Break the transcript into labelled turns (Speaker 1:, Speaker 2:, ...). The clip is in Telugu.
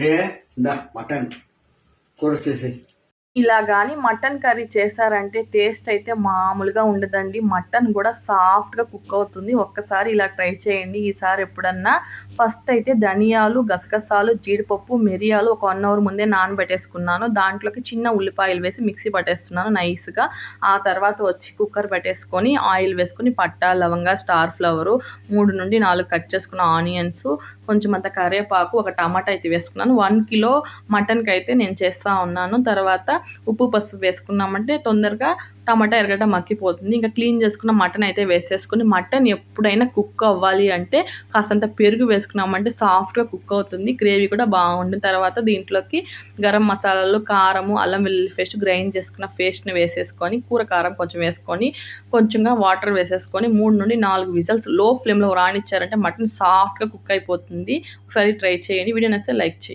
Speaker 1: రే మటన్ కూర చేసి
Speaker 2: ఇలా కానీ మటన్ కర్రీ చేశారంటే టేస్ట్ అయితే మామూలుగా ఉండదండి. మటన్ కూడా సాఫ్ట్గా కుక్ అవుతుంది. ఒక్కసారి ఇలా ట్రై చేయండి ఈసారి ఎప్పుడన్నా. ఫస్ట్ అయితే ధనియాలు, గసగసాలు, జీడిపప్పు, మిరియాలు ఒక 1 అవర్ ముందే నానబెట్టేసుకున్నాను. దాంట్లోకి చిన్న ఉల్లిపాయలు వేసి మిక్సీ పట్టేస్తున్నాను నైస్గా. ఆ తర్వాత వచ్చి కుక్కర్ పెట్టేసుకొని ఆయిల్ వేసుకొని పట్టా, లవంగా, స్టార్ ఫ్లవరు, 3 నుండి 4 కట్ చేసుకున్న ఆనియన్స్, కొంచెం అంత కరివేపాకు, ఒక టమాటా అయితే వేసుకున్నాను. 1 కిలో మటన్కి అయితే నేను చేస్తూ ఉన్నాను. తర్వాత ఉప్పు పసుపు వేసుకున్నామంటే తొందరగా టమాటా ఎర్రగడ్డ మగ్గిపోతుంది. ఇంకా క్లీన్ చేసుకున్న మటన్ అయితే వేసేసుకుని, మటన్ ఎప్పుడైనా కుక్ అవ్వాలి అంటే కాసంత పెరుగు వేసుకున్నామంటే సాఫ్ట్గా కుక్ అవుతుంది. గ్రేవీ కూడా బాగుంటుంది. తర్వాత దీంట్లోకి గరం మసాలాలు, కారము, అల్లం వెల్లుల్లి పేస్ట్, గ్రైండ్ చేసుకున్న పేస్ట్ని వేసేసుకొని, కూర కారం కొంచెం వేసుకొని, కొంచెంగా వాటర్ వేసేసుకొని 3 నుండి 4 విజిల్స్ లో ఫ్లేమ్లో రానిచ్చారంటే మటన్ సాఫ్ట్గా కుక్ అయిపోతుంది. ఒకసారి ట్రై చేయండి. వీడియో నచ్చితే లైక్ చేయండి.